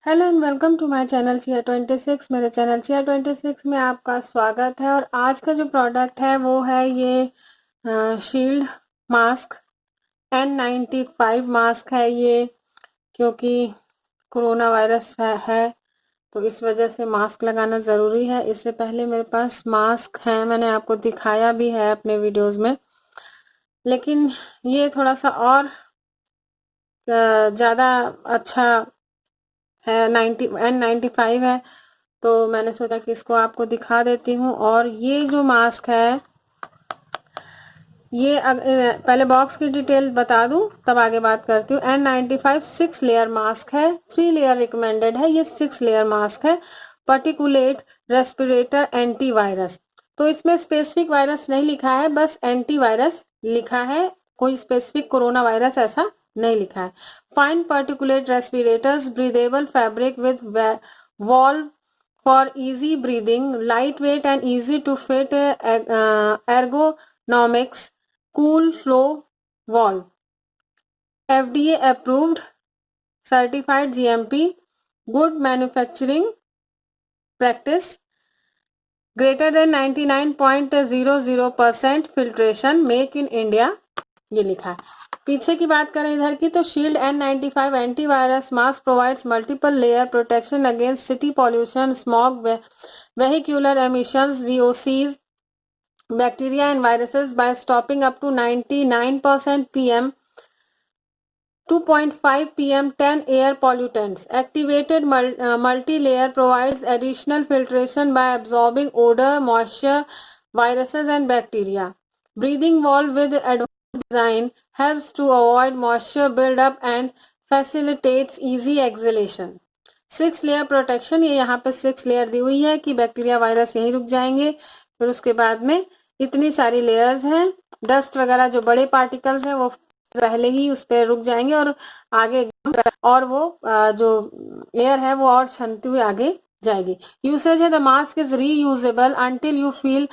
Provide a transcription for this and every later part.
Hello and welcome to my channel चिया 26। मेरे channel चिया 26 में आपका स्वागत है। और आज का जो प्रोडक्ट है वो है ये शील्ड मास्क N95 मास्क है ये, क्योंकि कोरोना वायरस है तो इस वजह से मास्क लगाना ज़रूरी है। इससे पहले मेरे पास मास्क है, मैंने आपको दिखाया भी है अपने वीडियोस में, लेकिन ये थोड़ा सा और ज़्यादा अच्छा है। N95 है तो मैंने सोचा कि इसको आपको दिखा देती हूँ। और ये जो मास्क है ये पहले बॉक्स की डिटेल बता दूं तब आगे बात करती हूँ। N95 6 लेयर मास्क है, 3 लेयर रिकमेंडेड है, ये 6 लेयर मास्क है। पर्टिकुलेट रेस्पिरेटर एंटीवायरस, तो इसमें स्पेसिफिक वायरस नहीं लिखा है, बस एंटीवायरस लिखा है, कोई स्पेसिफिक कोरोना वायरस ऐसा नहीं लिखा है। Fine particulate respirators, breathable fabric with valve for easy breathing, lightweight and easy to fit, ergonomics, cool flow valve, FDA approved, certified GMP, good manufacturing practice, greater than 99.00% filtration, make in India, ये लिखा है। पीछे की बात करें इधर की तो shield N95 antivirus mask provides multiple layer protection against city pollution, smog, vehicular emissions, VOCs, bacteria and viruses by stopping up to 99% PM, 2.5 PM 10 air pollutants. Activated multi-layer provides additional filtration by absorbing odor, moisture, viruses and bacteria. Breathing valve with advanced design helps to avoid moisture buildup and facilitates easy exhalation. 6 layer protection, ये यहाँ पे 6 layer दी हुई है कि bacteria virus यहीं रुक जाएंगे, फिर उसके बाद में इतनी सारी लेयर्स हैं, डस्ट वगैरह जो बड़े पार्टिकल्स हैं वो पहले ही उस पर रुक जाएंगे और आगे और वो जो एयर है वो और छनती हुई आगे जाएगी। यूसेज है, the mask is reusable until you feel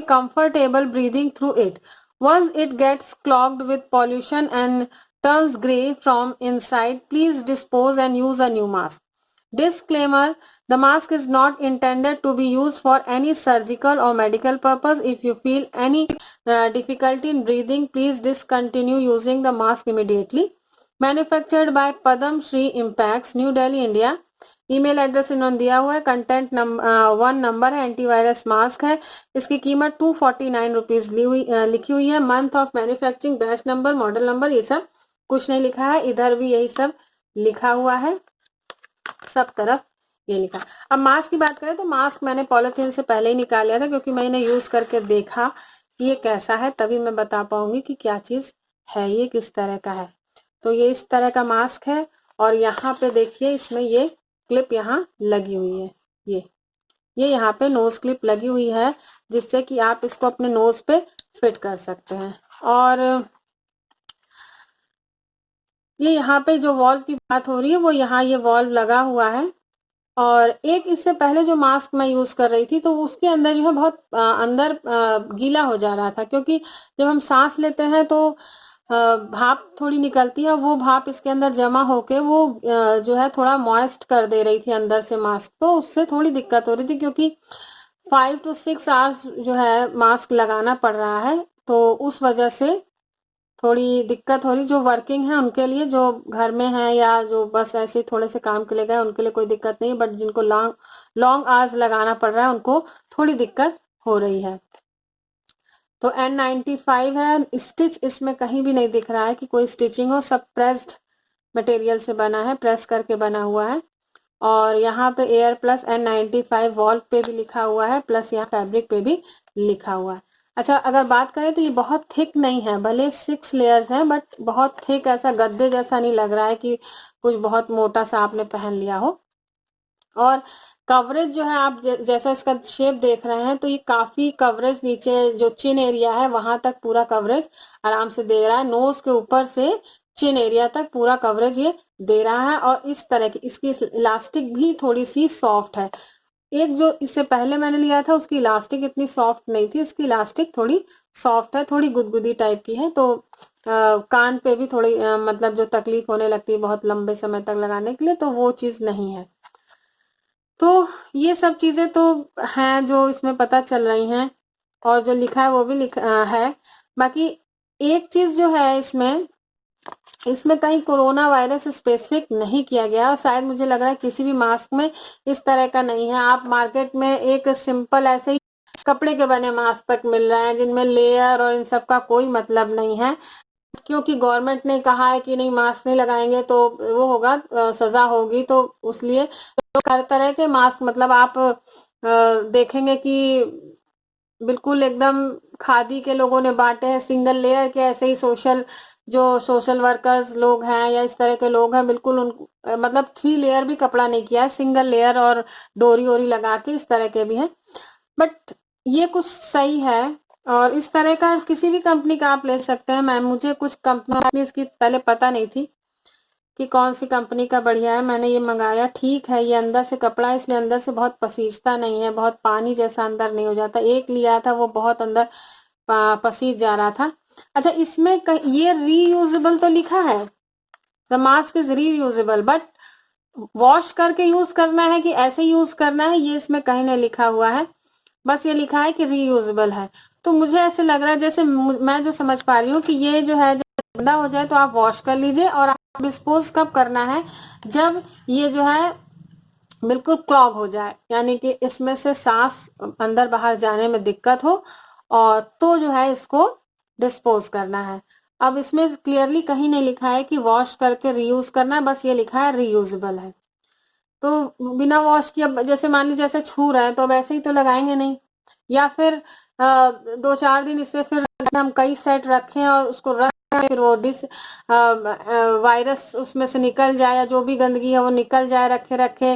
comfortable breathing through it. Once it gets clogged with pollution and turns gray from inside, please dispose and use a new mask. Disclaimer: the mask is not intended to be used for any surgical or medical purpose. If you feel any difficulty in breathing, please discontinue using the mask immediately. Manufactured by Padam Shri Impacts, New Delhi, India. Email address इन्होंने दिया हुआ है, content 1 number है, antivirus mask है, इसकी कीमत 249 rupees लिखी हुई है। Month of manufacturing, batch number, model number, ये सब कुछ नहीं लिखा है। इधर भी यही सब लिखा हुआ है, सब तरफ ये लिखा। अब मास्क की बात करें तो मास्क मैंने पॉलिथीन से पहले ही निकाल लिया था, क्योंकि मैंने यूज करके देखा कि ये कैसा है, तभी मैं बता पाऊंगी कि क्या चीज है, ये किस तरह का है। तो ये इस तरह का मास्क है और यहाँ पे देखिए इसमें ये क्लिप यहाँ लगी हुई है, ये यहाँ पे नोज क्लिप लगी हुई है, जिससे कि आप इसको अपने नोज पे फिट कर सकते हैं। और ये यहाँ पे जो वॉल्व की बात हो रही है वो यहाँ ये वॉल्व लगा हुआ है। और एक इससे पहले जो मास्क मैं यूज कर रही थी तो उसके अंदर जो है बहुत अंदर गीला हो जा रहा था, क्योंकि जब हम सांस लेते हैं तो भाप थोड़ी निकलती है, वो भाप इसके अंदर जमा होके वो जो है थोड़ा मॉइस्ट कर दे रही थी अंदर से मास्क, तो उससे थोड़ी दिक्कत हो रही थी, क्योंकि 5 to 6 आवर्स जो है मास्क लगाना पड़ रहा है, तो उस वजह से थोड़ी दिक्कत हो रही। जो वर्किंग है उनके लिए, जो घर में है या जो बस ऐसे थोड़े से काम के लिए गए, उनके लिए कोई दिक्कत नहीं, बट जिनको लॉन्ग लॉन्ग आवर्स लगाना पड़ रहा है उनको थोड़ी दिक्कत हो रही है। तो N95 है, स्टिच इसमें कहीं भी नहीं दिख रहा है कि कोई स्टिचिंग हो, सब प्रेस्ड मटेरियल से बना है, प्रेस करके बना हुआ है। और यहाँ पे एयर प्लस N95 वॉल्व पे भी लिखा हुआ है, प्लस यहाँ फैब्रिक पे भी लिखा हुआ है। अच्छा, अगर बात करें तो ये बहुत थिक नहीं है, भले 6 लेयर्स हैं बट बहुत थिक, ऐसा गद्दे जैसा नहीं लग रहा है कि कुछ बहुत मोटा सा आपने पहन लिया हो। और कवरेज जो है, आप जैसा इसका शेप देख रहे हैं तो ये काफी कवरेज, नीचे जो चिन एरिया है वहां तक पूरा कवरेज आराम से दे रहा है, नोज के ऊपर से चिन एरिया तक पूरा कवरेज ये दे रहा है। और इस तरह की इसकी इलास्टिक भी थोड़ी सी सॉफ्ट है। एक जो इससे पहले मैंने लिया था उसकी इलास्टिक इतनी सॉफ्ट नहीं थी, इसकी इलास्टिक थोड़ी सॉफ्ट है, थोड़ी गुदगुदी टाइप की है, तो कान पे भी थोड़ी मतलब जो तकलीफ होने लगती है बहुत लंबे समय तक लगाने के लिए, तो वो चीज नहीं है। तो ये सब चीजें तो हैं जो इसमें पता चल रही हैं, और जो लिखा है वो भी लिखा है। बाकी एक चीज जो है इसमें इसमें कहीं कोरोना वायरस स्पेसिफिक नहीं किया गया, और शायद मुझे लग रहा है किसी भी मास्क में इस तरह का नहीं है। आप मार्केट में एक सिंपल ऐसे ही कपड़े के बने मास्क तक मिल रहे हैं जिनमें लेयर और इन सब का कोई मतलब नहीं है, क्योंकि गवर्नमेंट ने कहा है कि नहीं मास्क नहीं लगाएंगे तो वो होगा, सजा होगी, तो उसलिए तो हर तरह के मास्क मतलब आप देखेंगे कि बिल्कुल एकदम खादी के लोगों ने बांटे हैं, सिंगल लेयर के, ऐसे ही जो सोशल वर्कर्स लोग हैं या इस तरह के लोग हैं, बिल्कुल उन मतलब 3 लेयर भी कपड़ा नहीं किया है, सिंगल लेयर और डोरी वोरी लगा के इस तरह के भी हैं। बट ये कुछ सही है, और इस तरह का किसी भी कंपनी का आप ले सकते हैं। मुझे कुछ कंपनी इसकी पहले पता नहीं थी कि कौन सी कंपनी का बढ़िया है, मैंने ये मंगाया, ठीक है। ये अंदर से कपड़ा है इसलिए अंदर से बहुत पसीजता नहीं है, बहुत पानी जैसा अंदर नहीं हो जाता। एक लिया था वो बहुत अंदर पसीज जा रहा था। अच्छा, इसमें ये रीयूजेबल तो लिखा है, the mask is reusable, but wash करके यूज करना है कि ऐसे यूज करना है, ये इसमें कहीं नहीं लिखा हुआ है। बस ये लिखा है कि रीयूजेबल है। तो मुझे ऐसे लग रहा है जैसे मैं जो समझ पा रही हूँ कि ये जो है जब गंदा हो जाए तो आप वॉश कर लीजिए, और आप डिस्पोज कब करना है, जब ये जो है बिल्कुल क्लॉग हो जाए, यानी कि इसमें से सांस अंदर बाहर जाने में दिक्कत हो, और तो जो है इसको डिस्पोज करना है। अब इसमें क्लियरली कहीं नहीं लिखा है कि वॉश करके रीयूज करना है, बस ये लिखा है रीयूजेबल है। तो बिना वॉश किए अब जैसे मान लीजिए जैसे छू रहे हैं तो अब ऐसे ही तो लगाएंगे नहीं, या फिर 2-4 दिन इसे फिर हम कई सेट रखें और उसको रख फिर वो वायरस उसमें से निकल जाए, या जो भी गंदगी है वो निकल जाए रखे रखे,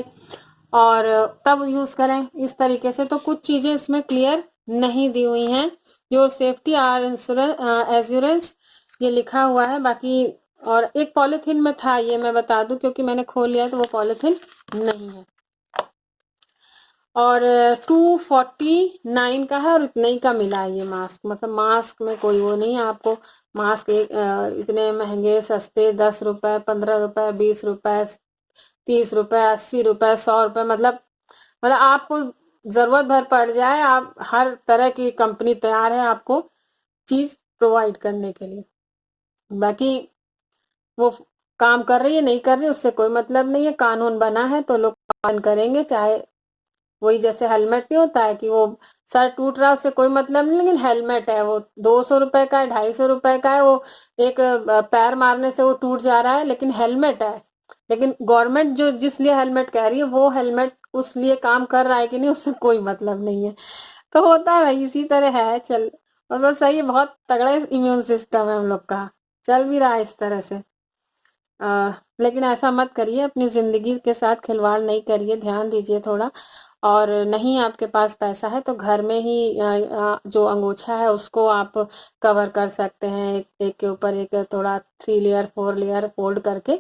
और तब यूज करें इस तरीके से। तो कुछ चीजें इसमें क्लियर नहीं दी हुई हैं। योर सेफ्टी आर एश्योरेंस ये लिखा हुआ है। बाकी और एक पॉलिथीन में था, ये मैं बता दूं क्योंकि मैंने खोल लिया तो वो पॉलिथीन नहीं है। और 249 का है, और इतने ही का मिला है ये मास्क। मतलब मास्क में कोई वो नहीं है आपको। मास्क इतने महंगे सस्ते 10 रुपए, 15 रुपए, 20 रुपए, 30 रुपए, 80 रुपए, 100 रुपए, मतलब आपको जरूरत भर पड़ जाए, आप हर तरह की कंपनी तैयार है आपको चीज प्रोवाइड करने के लिए। बाकी वो काम कर रही है नहीं कर रही उससे कोई मतलब नहीं है, कानून बना है तो लोग पालन करेंगे। चाहे वही जैसे हेलमेट नहीं होता है कि वो सर टूट रहा है उससे कोई मतलब नहीं, लेकिन हेलमेट है वो 200 रुपए का है, 250 रुपए का है, वो एक पैर मारने से वो टूट जा रहा है, लेकिन हेलमेट है। लेकिन गवर्नमेंट जो जिस लिए हेलमेट कह रही है वो हेलमेट उस लिए काम कर रहा है कि नहीं उससे कोई मतलब नहीं है। तो होता है भाई, इसी तरह है। चल और सब सही है, बहुत तगड़ा इम्यून सिस्टम है हम लोग का, चल भी रहा है इस तरह से। लेकिन ऐसा मत करिए, अपनी जिंदगी के साथ खिलवाड़ नहीं करिए, ध्यान दीजिए थोड़ा। और नहीं आपके पास पैसा है तो घर में ही जो अंगोछा है उसको आप कवर कर सकते हैं, एक के ऊपर एक थोड़ा 3 लेयर 4 लेयर फोल्ड करके,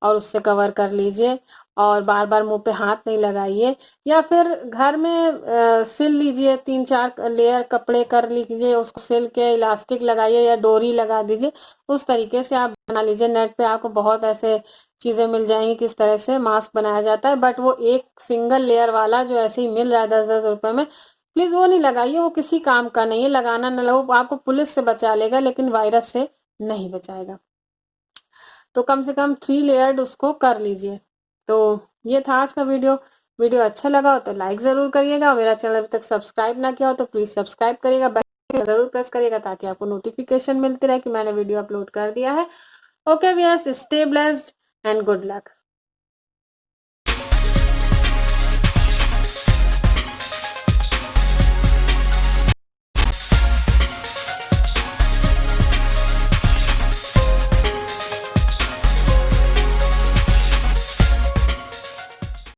और उससे कवर कर लीजिए। और बार बार मुंह पे हाथ नहीं लगाइए, या फिर घर में सिल लीजिए, 3-4 लेयर कपड़े कर लीजिए, उसको सिल के इलास्टिक लगाइए या डोरी लगा दीजिए, उस तरीके से आप बना लीजिए। नेट पे आपको बहुत ऐसे चीजें मिल जाएंगी किस तरह से मास्क बनाया जाता है। बट वो एक सिंगल लेयर वाला जो ऐसे ही मिल रहा है 10-10 रुपए में, प्लीज वो नहीं लगाइए, वो किसी काम का नहीं है, लगाना न लो, आपको पुलिस से बचा लेगा लेकिन वायरस से नहीं बचाएगा। तो कम से कम 3 लेयर्ड उसको कर लीजिए। तो ये था आज का वीडियो। वीडियो अच्छा लगा हो तो लाइक जरूर करिएगा, मेरा चैनल अभी तक सब्सक्राइब ना किया हो तो प्लीज सब्सक्राइब करिएगा, बेल जरूर प्रेस करिएगा ताकि आपको नोटिफिकेशन मिलती रहे कि मैंने वीडियो अपलोड कर दिया है। Okay viewers, stay blessed and good luck.